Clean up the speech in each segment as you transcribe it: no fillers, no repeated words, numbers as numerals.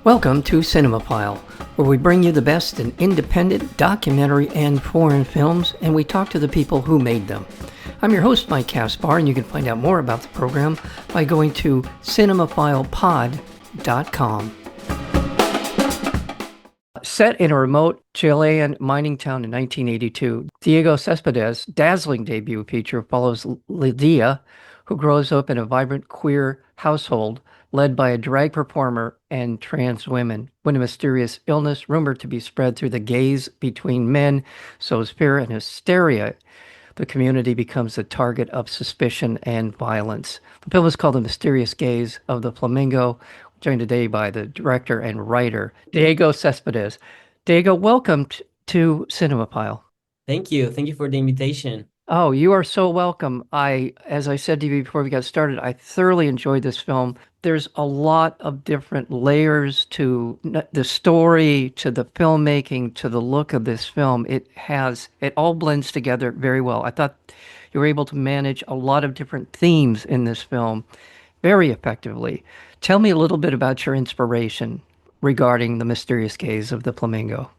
Welcome to Cinemophile, where we bring you the best in independent, documentary, and foreign films, and we talk to the people who made them. I'm your host, Mike Caspar, and you can find out more about the program by going to cinemophilepod.com. Set in a remote Chilean mining town in 1982, Diego Cespedes' dazzling debut feature follows Lidia, who grows up in a vibrant queer household led by a drag performer and trans women. When a mysterious illness rumored to be spread through the gaze between men sows fear and hysteria, the community becomes the target of suspicion and violence. The film is called The Mysterious Gaze of the Flamingo, joined today by the director and writer, Diego Cespedes. Diego, welcome to Cinemophile. Thank you. Thank you for the invitation. Oh, you are so welcome. As I said to you before we got started, I thoroughly enjoyed this film. There's a lot of different layers to the story, to the filmmaking, to the look of this film. It all blends together very well. I thought you were able to manage a lot of different themes in this film very effectively. Tell me a little bit about your inspiration regarding the mysterious gaze of the flamingo.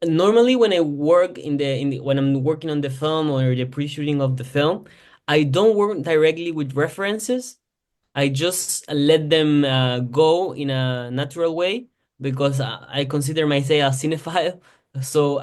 Normally, when I work when I'm working on the film or the pre-shooting of the film, I don't work directly with references. I just let them go in a natural way because I consider myself a cinephile. So,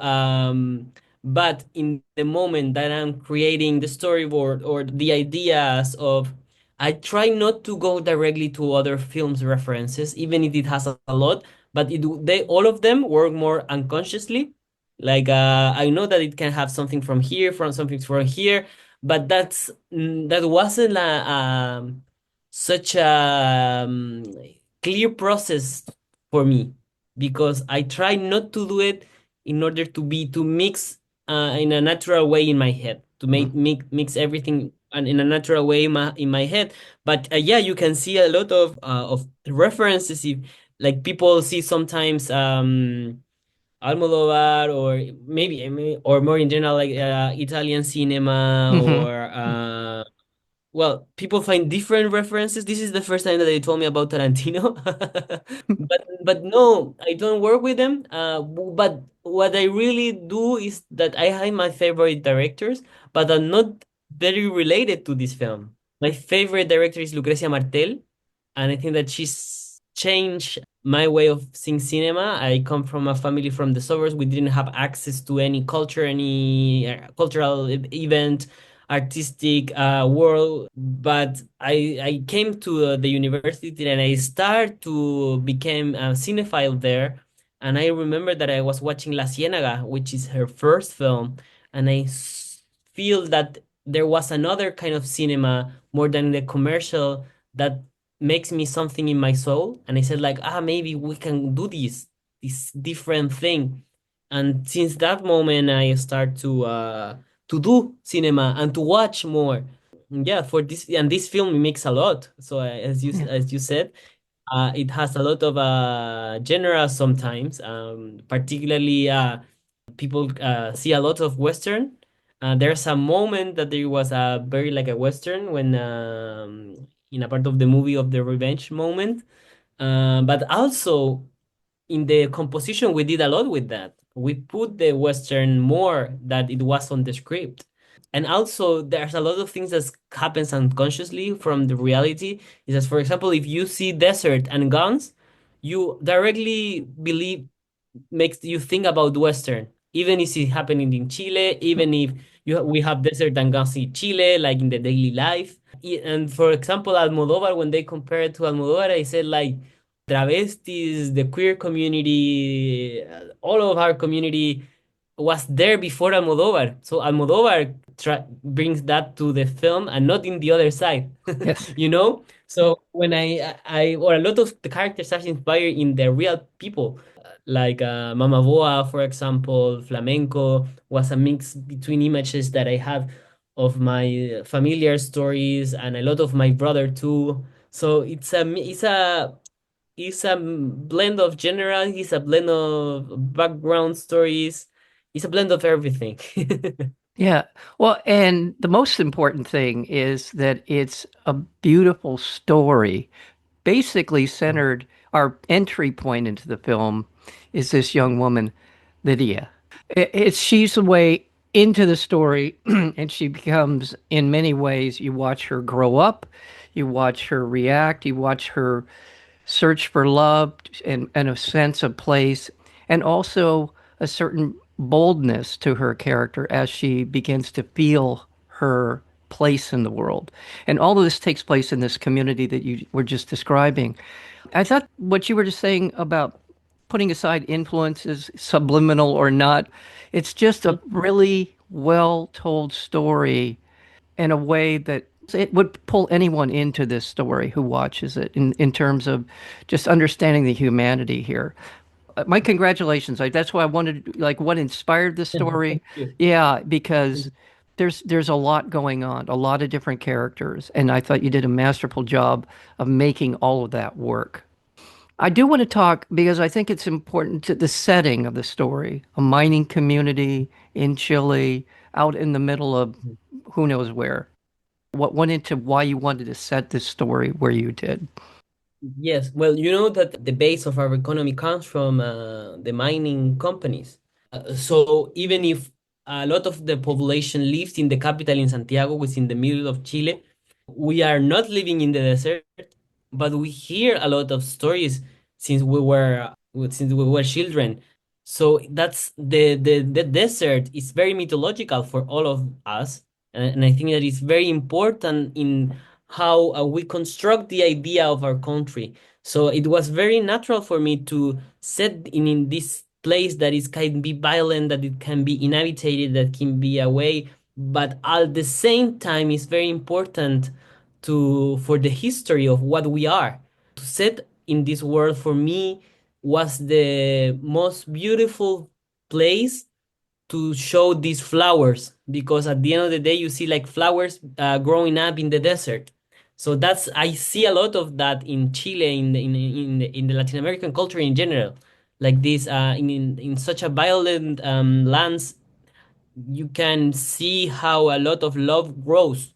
but in the moment that I'm creating the storyboard or the ideas of, I try not to go directly to other films references, even if it has a lot. But they all of them work more unconsciously. Like I know that it can have something from here, from something from here, but that wasn't such a clear process for me because I try not to do it in order to mix in a natural way in my head to Mhm. mix everything and in a natural way in my head. But yeah, you can see a lot of references if like people see sometimes Almodóvar or or more in general like Italian cinema Mhm. or well, people find different references. This is the first time that they told me about Tarantino. But no, I don't work with them. But what I really do is that I have my favorite directors, but I'm not very related to this film. My favorite director is Lucrecia Martel, and I think that she's changed my way of seeing cinema. I come from a family from the suburbs. We didn't have access to any culture, any cultural event, artistic world. But I came to the university and I started to become a cinephile there. And I remember that I was watching La Ciénaga, which is her first film, and feel that there was another kind of cinema more than the commercial that makes me something in my soul. And I said like, maybe we can do this different thing. And since that moment, I start to do cinema and to watch more. Yeah, for this and this film makes a lot. So Yeah. as you said, it has a lot of genres sometimes. Particularly, people see a lot of Western. There's a moment that there was a very like a Western when in a part of the movie of the revenge moment. But also in the composition, we did a lot with that. We put the Western more that it was on the script. And also, there's a lot of things that happens unconsciously from the reality. Is that, for example, if you see desert and guns, you directly believe makes you think about Western, even if it's happening in Chile, even if we have desert and guns in Chile, like in the daily life. And for example, Almodóvar, when they compare it to Almodóvar, I said like travestis, the queer community, all of our community was there before Almodóvar. So Almodóvar brings that to the film and not in the other side, Yes. you know? So when or a lot of the characters are inspired in the real people, like Mama Boa, for example, Flamenco was a mix between images that I have of my familiar stories and a lot of my brother too. So it's a blend of genre, it's a blend of background stories, it's a blend of everything. Yeah. Well, and the most important thing is that it's a beautiful story basically centered our entry point into the film is this young woman, Lydia. She's the way into the story, and she becomes, in many ways, you watch her grow up, you watch her react, you watch her search for love and a sense of place, and also a certain boldness to her character as she begins to feel her place in the world. And all of this takes place in this community that you were just describing. I thought what you were just saying about putting aside influences, subliminal or not, it's just a really well told story in a way that it would pull anyone into this story who watches it in terms of just understanding the humanity here. My congratulations. That's why I wanted, like, what inspired this story. Thank you. Yeah, because there's a lot going on, a lot of different characters, and I thought you did a masterful job of making all of that work. I do want to talk because I think it's important to the setting of the story, a mining community in Chile, out in the middle of who knows where. What went into why you wanted to set this story where you did? Yes, well, you know that the base of our economy comes from the mining companies. So even if a lot of the population lives in the capital in Santiago, which is in the middle of Chile, we are not living in the desert, but we hear a lot of stories since we were children. So that's the desert is very mythological for all of us, and I think that it's very important in how we construct the idea of our country. So it was very natural for me to set in this place that is can be violent, that it can be inhabited, that can be away, but at the same time, it's very important to for the history of what we are. To set in this world for me was the most beautiful place to show these flowers because at the end of the day you see like flowers growing up in the desert. So that's I see a lot of that in Chile, in the Latin American culture in general, like this in such a violent lands. You can see how a lot of love grows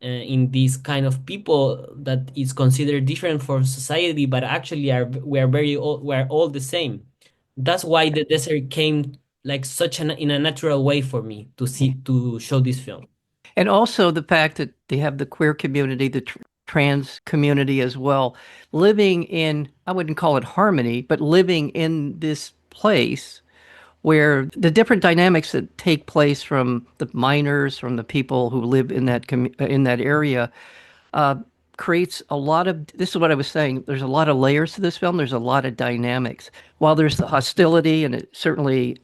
in these kind of people that is considered different for society, but actually are we're all the same. That's why the desert came like such an in a natural way for me to see to show this film. And also the fact that they have the queer community, the trans community as well, living in, I wouldn't call it harmony, but living in this place where the different dynamics that take place from the miners, from the people who live in in that area, uh, creates a lot of. This is what I was saying. There's a lot of layers to this film. There's a lot of dynamics. While there's the hostility, and it certainly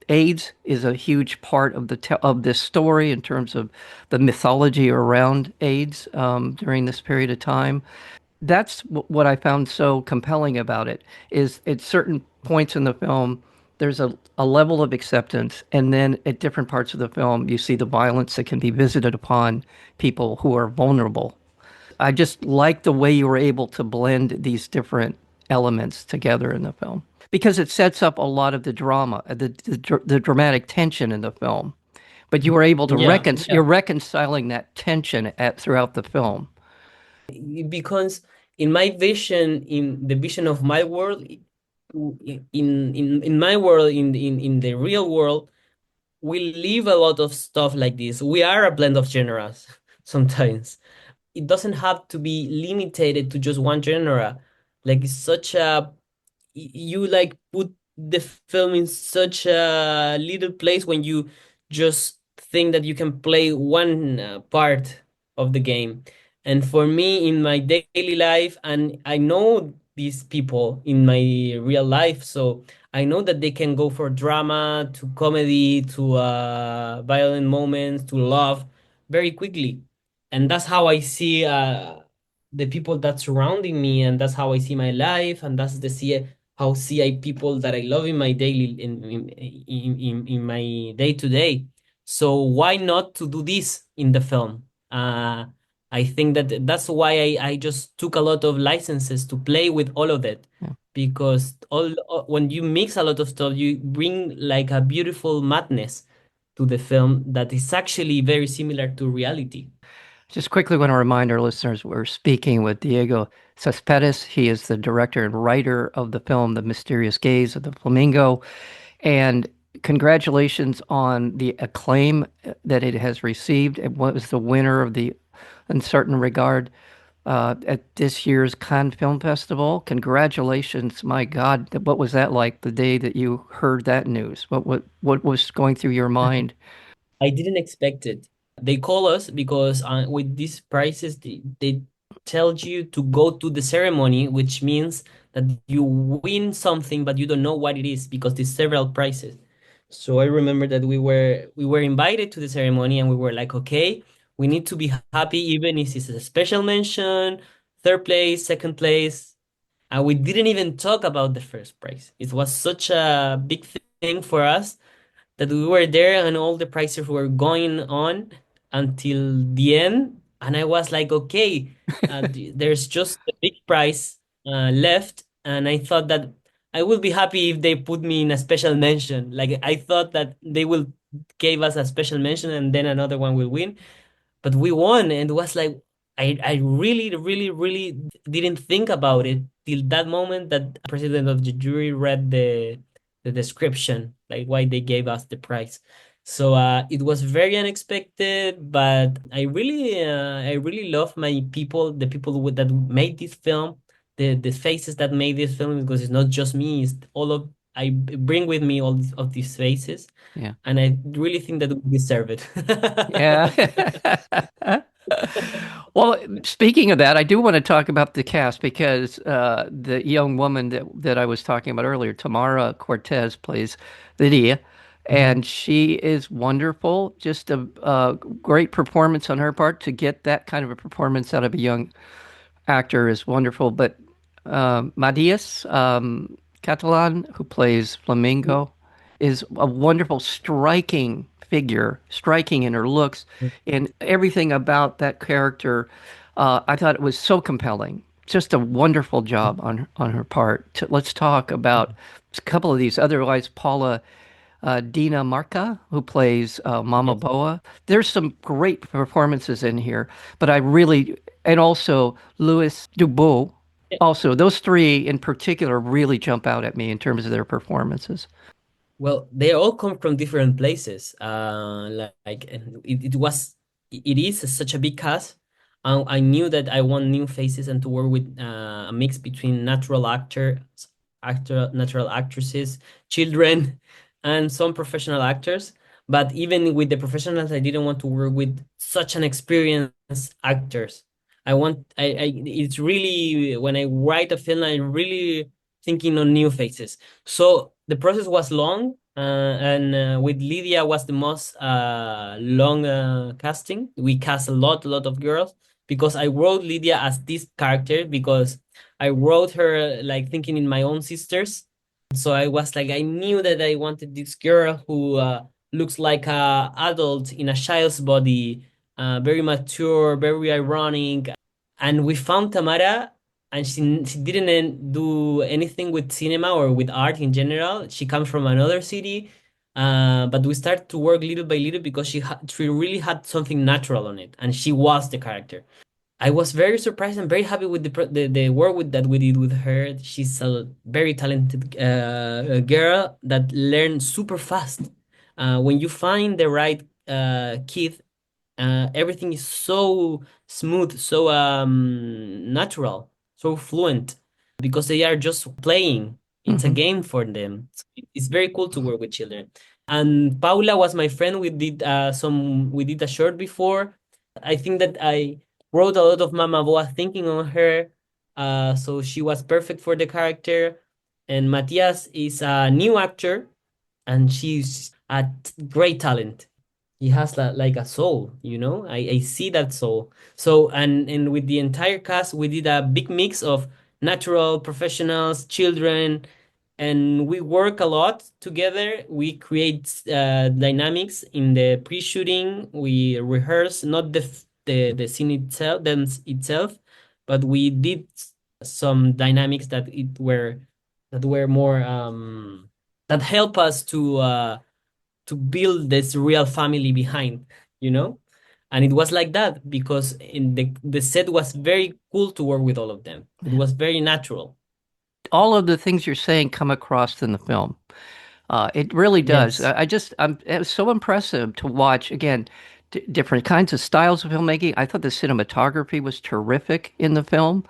AIDS is a huge part of of this story in terms of the mythology around AIDS during this period of time. That's what I found so compelling about it is at certain points in the film there's a level of acceptance, and then at different parts of the film you see the violence that can be visited upon people who are vulnerable. I just like the way you were able to blend these different elements together in the film because it sets up a lot of the drama, the dramatic tension in the film. But you were able to Yeah, you're yeah. reconciling that tension throughout the film. Because in my vision, in the vision of my world, in my world, in the real world, we live a lot of stuff like this. We are a blend of genres sometimes. It doesn't have to be limited to just one genre. Like it's such a you like put the film in such a little place when you just think that you can play one part of the game. And for me, in my daily life, and I know these people in my real life, so I know that they can go for drama to comedy to violent moments to love very quickly. And that's how I see the people that surrounding me, and that's how I see my life, and that's the see how see I people that I love in my daily in my day to day. So why not to do this in the film? I think that that's why I just took a lot of licenses to play with all of it Yeah. because when you mix a lot of stuff, you bring like a beautiful madness to the film that is actually very similar to reality. Just quickly want to remind our listeners we're speaking with Diego Cespedes. He is the director and writer of the film The Mysterious Gaze of the Flamingo. And congratulations on the acclaim that it has received. It was the winner of the Uncertain Regard at this year's Cannes Film Festival. Congratulations. My God, what was that like the day that you heard that news? What was going through your mind? I didn't expect it. They call us because with these prizes, they tell you to go to the ceremony, which means that you win something, but you don't know what it is because there's several prizes. So I remember that we were invited to the ceremony and we were like, okay, we need to be happy even if it's a special mention, third place, second place. And we didn't even talk about the first prize. It was such a big thing for us that we were there and all the prices were going on until the end. And I was like, okay, there's just a big prize left. And I thought that I would be happy if they put me in a special mention. Like I thought that they will give us a special mention and then another one will win, but we won and it was like I really really really didn't think about it till that moment that the president of the jury read the description, like why they gave us the prize. So it was very unexpected, but I really love my people, the people that made this film, the faces that made this film, because it's not just me, it's all of I bring with me all of these faces, Yeah. and I really think that we deserve it. Yeah. Well, speaking of that, I do want to talk about the cast because the young woman that I was talking about earlier, Tamara Cortez, plays Lidia, Mhm. and she is wonderful. Just a great performance on her part. To get that kind of a performance out of a young actor is wonderful. But Matias Catalan, who plays Flamingo, is a wonderful, striking figure, striking in her looks, and everything about that character. I thought it was so compelling. Just a wonderful job on her part. Let's talk about a couple of these. Otherwise, Paula Dina Marca, who plays Mama Yes. Boa. There's some great performances in here, but I really, and also Louis Dubois. Yeah. Also, those three in particular really jump out at me in terms of their performances. Well, they all come from different places. Like and it is such a big cast. I knew that I want new faces and to work with a mix between natural actresses, children, and some professional actors. But even with the professionals, I didn't want to work with such an experienced actors. It's really, when I write a film, I really thinking on new faces. So the process was long, and with Lidia was the most long casting. We cast a lot of girls because I wrote Lidia as this character because I wrote her like thinking in my own sisters. So I was like, I knew that I wanted this girl who looks like a adult in a child's body, very mature, very ironic. And we found Tamara, and she didn't do anything with cinema or with art in general. She comes from another city, but we started to work little by little because she really had something natural on it, and she was the character. I was very surprised and very happy with the work that we did with her. She's a very talented girl that learns super fast. When you find the right kid, everything is so smooth, so natural, so fluent because they are just playing. It's a Hmm. game for them. It's very cool to work with children. And Paula was my friend. We did a short before. I think that I wrote a lot of Mama Boa thinking on her. So she was perfect for the character. And Matias is a new actor, and she's a great talent. He has like a soul, I see that soul. So, and with the entire cast, we did a big mix of natural professionals, children, and we work a lot together. We create dynamics in the pre-shooting. We rehearse not the scene itself, but we did some dynamics that were more that help us to build this real family behind, you know? And it was like that because in the set was very cool to work with all of them. It was very natural. All of the things you're saying come across in the film. It really does. Yes. It was so impressive to watch again, different kinds of styles of filmmaking. I thought the cinematography was terrific in the film.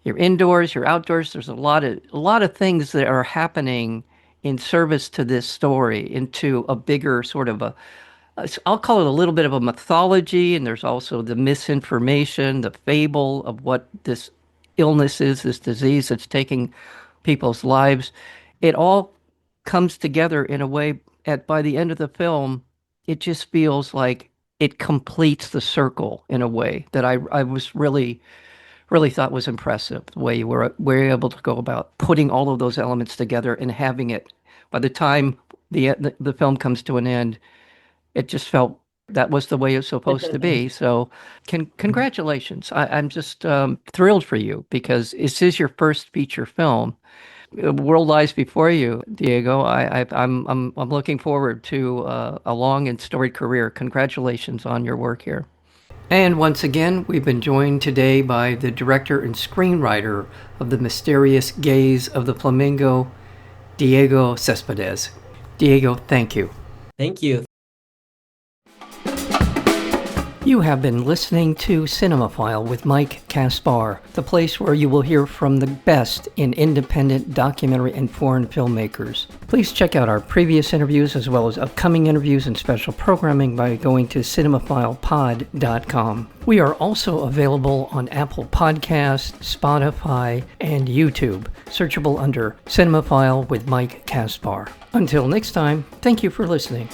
You're indoors, you're outdoors. There's a lot of things that are happening in service to this story, into a bigger sort of I'll call it a little bit of a mythology, and there's also the misinformation, the fable of what this illness is, this disease that's taking people's lives. It all comes together in a way by the end of the film, it just feels like it completes the circle in a way that I was really thought was impressive. The way you were able to go about putting all of those elements together and having it by the time the film comes to an end, it just felt that was the way it's supposed to be. So, congratulations! I'm just thrilled for you because this is your first feature film. The world lies before you, Diego. I'm looking forward to a long and storied career. Congratulations on your work here. And once again, we've been joined today by the director and screenwriter of The Mysterious Gaze of the Flamingo, Diego Cespedes. Diego, thank you. Thank you. You have been listening to Cinemaphile with Mike Kaspar, the place where you will hear from the best in independent documentary and foreign filmmakers. Please check out our previous interviews as well as upcoming interviews and special programming by going to cinemaphilepod.com. We are also available on Apple Podcasts, Spotify, and YouTube, searchable under Cinemaphile with Mike Kaspar. Until next time, thank you for listening.